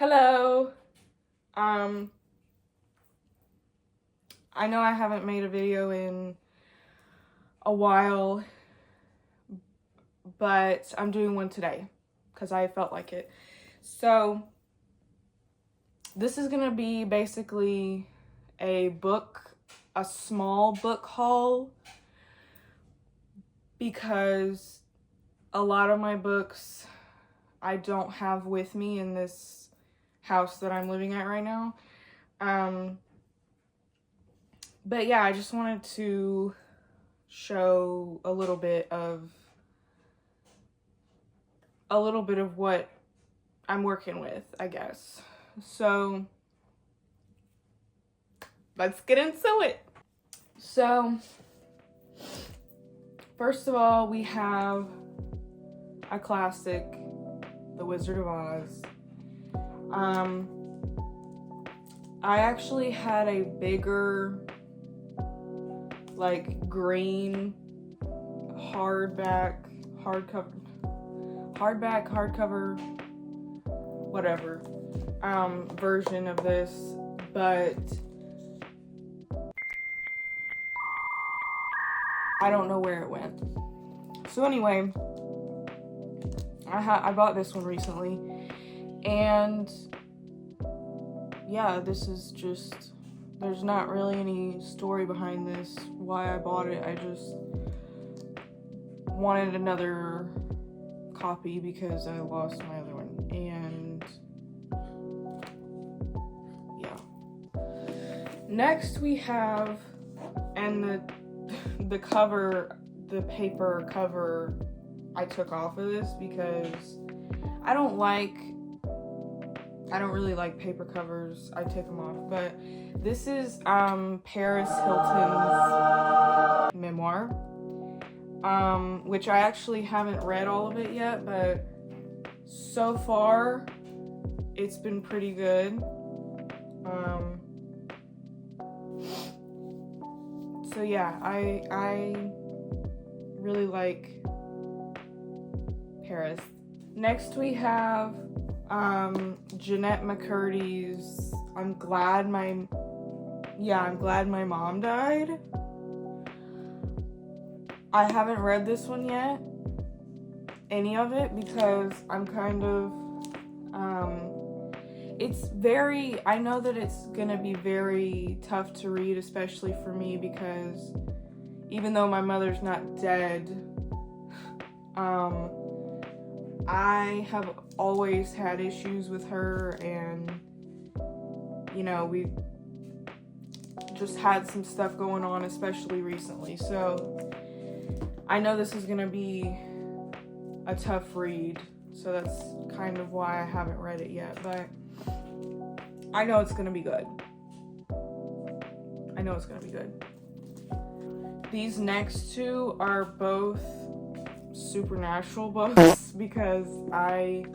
Hello. I know I haven't made a video in a while, but I'm doing one today because I felt like it. So this is gonna be basically a small book haul, because a lot of my books I don't have with me in this house that I'm living at right now. But yeah, I just wanted to show a little bit of what I'm working with, I guess. So let's get into it. So first of all, we have a classic, The Wizard of Oz. I actually had a bigger, like, green hardback, hardcover, whatever, version of this, but I don't know where it went. So anyway, I bought this one recently, and yeah, this is just, there's not really any story behind this, why I bought it. I just wanted another copy because I lost my other one, and yeah. Next we have, and the cover, the paper cover, I took off of this because I don't really like paper covers. I take them off. But this is Paris Hilton's memoir, which I actually haven't read all of it yet, but so far it's been pretty good. So yeah, I really like Paris. Next we have Jennette McCurdy's I'm glad my mom died. I haven't read this one yet, any of it, because I'm kind of I know that it's gonna be very tough to read, especially for me, because even though my mother's not dead, I have always had issues with her, and you know, we just had some stuff going on, especially recently. So I know this is gonna be a tough read, so that's kind of why I haven't read it yet, but I know it's gonna be good. I know it's gonna be good. These next two are both supernatural books because I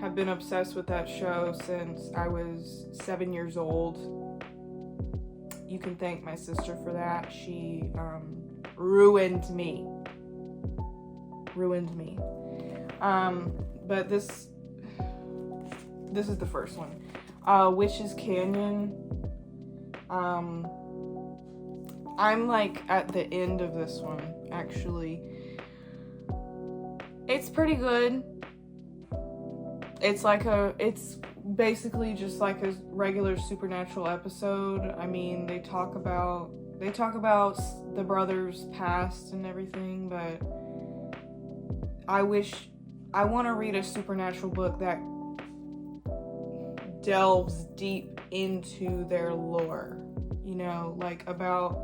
have been obsessed with that show since I was 7 years old. You can thank my sister for that. She ruined me. But this is the first one. Witch's Canyon. I'm like at the end of this one, actually. It's pretty good. It's basically just like a regular supernatural episode. I mean, they talk about the brothers' past and everything, but I want to read a supernatural book that delves deep into their lore, you know, like about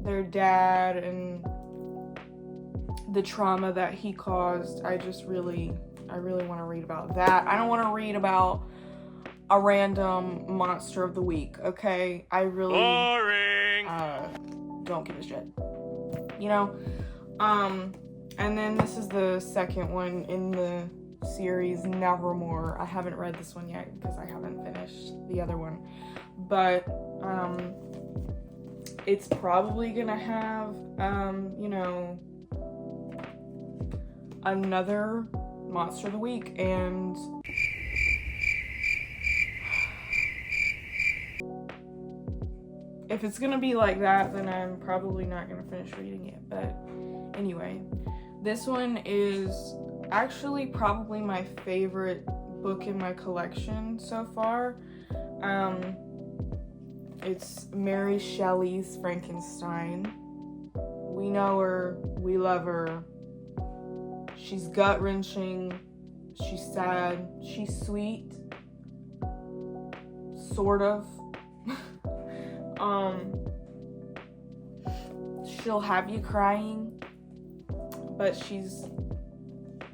their dad and the trauma that he caused. I really want to read about that. I don't want to read about a random monster of the week, okay? I really don't give a shit, you know? And then this is the second one in the series, Nevermore. I haven't read this one yet because I haven't finished the other one, but it's probably gonna have you know, another monster of the week, and if it's gonna be like that, then I'm probably not gonna finish reading it. But anyway, this one is actually probably my favorite book in my collection so far. It's Mary Shelley's Frankenstein. We know her, we love her. She's gut-wrenching, she's sad, she's sweet, sort of. She'll have you crying, but she's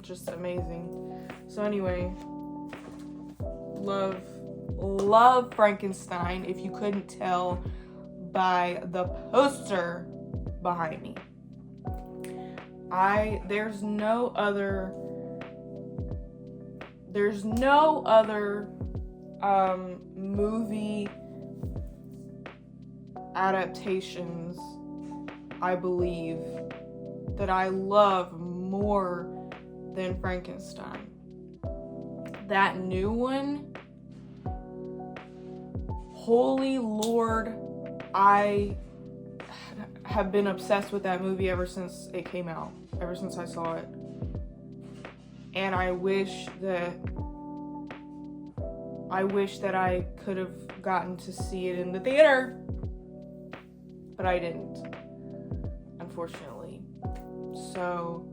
just amazing. So anyway, love Frankenstein, if you couldn't tell by the poster behind me. There's no other movie adaptations, I believe, that I love more than Frankenstein. That new one, holy Lord, I have been obsessed with that movie ever since it came out, ever since I saw it. And I wish that I could have gotten to see it in the theater, but I didn't, unfortunately. So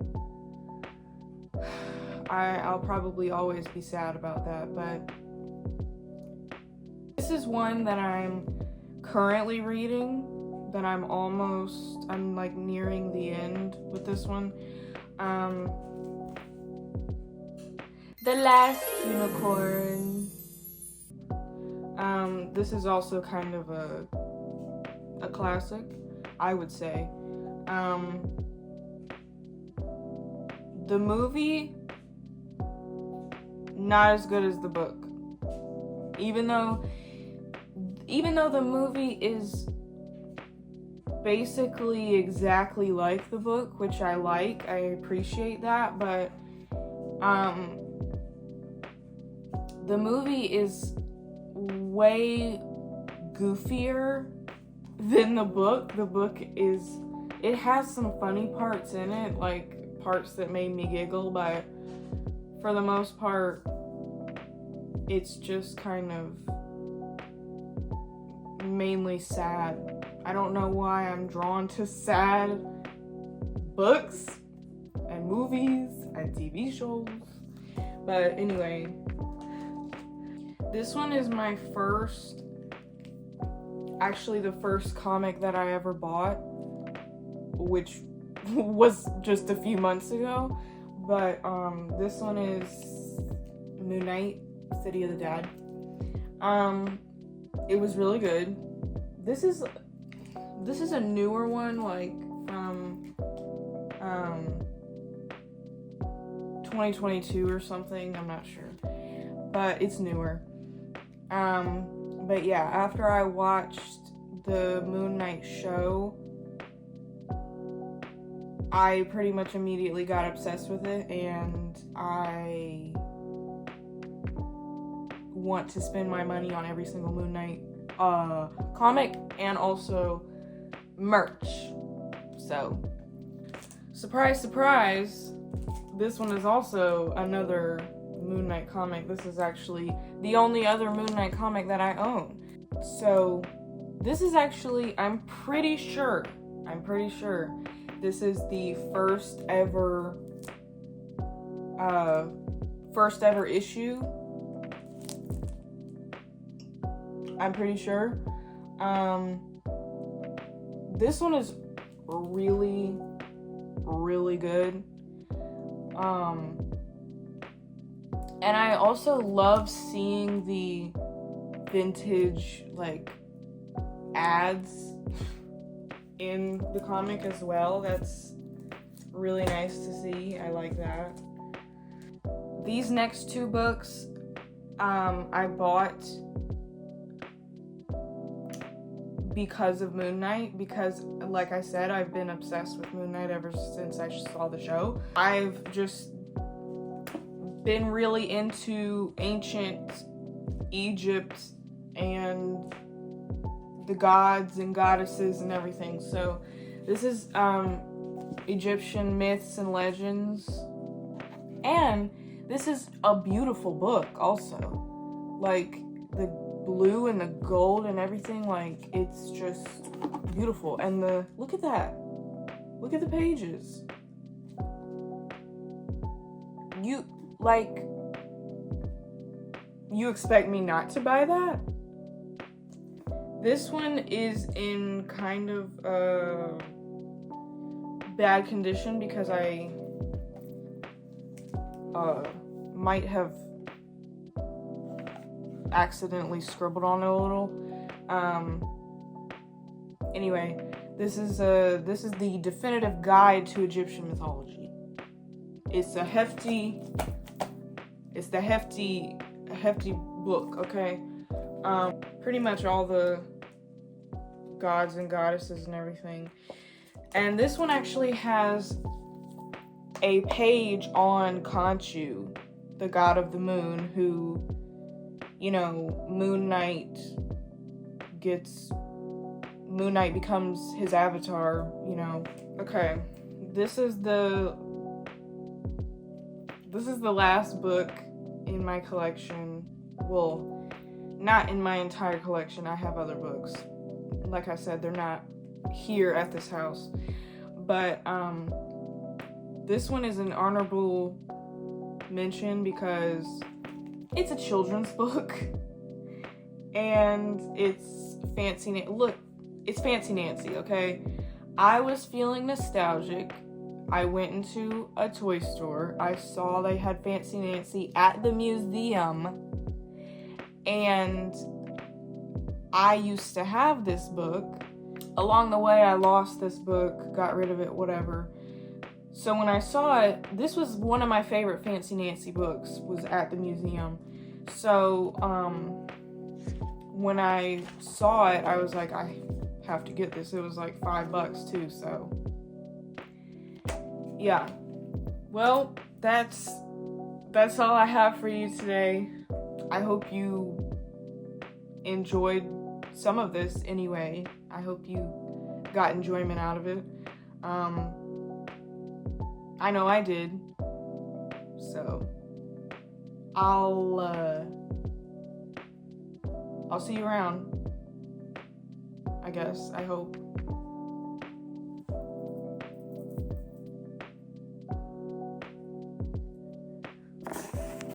I'll probably always be sad about that, but this is one that I'm currently reading, that I'm like nearing the end with this one. The Last Unicorn. This is also kind of a classic, I would say. The movie, not as good as the book. Even though the movie is basically exactly like the book, which I like, I appreciate that, but the movie is way goofier than the book. The book it has some funny parts in it, like parts that made me giggle, but for the most part, it's just kind of mainly sad. I don't know why I'm drawn to sad books and movies and TV shows. But anyway, this one is my the first comic that I ever bought, which was just a few months ago. But this one is Moon Knight, City of the Dead. It was really good. This is a newer one, like from 2022 or something, I'm not sure, but it's newer. But yeah, after I watched the Moon Knight show, I pretty much immediately got obsessed with it, and I want to spend my money on every single Moon Knight comic and also merch. So, surprise, surprise, this one is also another Moon Knight comic. This is actually the only other Moon Knight comic that I own. So, this is actually, I'm pretty sure this is the first ever issue. I'm pretty sure. This one is really, really good. And I also love seeing the vintage, like, ads in the comic as well. That's really nice to see. I like that. These next two books, I bought because of Moon Knight, because like I said, I've been obsessed with Moon Knight ever since I saw the show. I've just been really into ancient Egypt and the gods and goddesses and everything. So this is Egyptian myths and legends. And this is a beautiful book also. Like, the blue and the gold and everything, like, it's just beautiful. And look at that. Look at the pages. You expect me not to buy that? This one is in kind of bad condition because I might have accidentally scribbled on it a little. Anyway, this is the definitive guide to Egyptian mythology. It's the hefty book, okay? Pretty much all the gods and goddesses and everything. And this one actually has a page on Khonshu, the god of the moon, who, you know, Moon Knight becomes his avatar, you know. Okay, this is the last book in my collection. Well, not in my entire collection. I have other books. Like I said, they're not here at this house. But this one is an honorable mention because it's a children's book. And it's Fancy it's Fancy Nancy, okay? I was feeling nostalgic. I went into a toy store. I saw they had Fancy Nancy at the museum. And I used to have this book. Along the way, I lost this book, got rid of it, whatever. So when I saw it, this was one of my favorite Fancy Nancy books, was at the museum. So, when I saw it, I was like, I have to get this. It was like $5 too, so. Yeah. Well, that's all I have for you today. I hope you enjoyed some of this anyway. I hope you got enjoyment out of it. I know I did. So I'll see you around. I guess. I hope.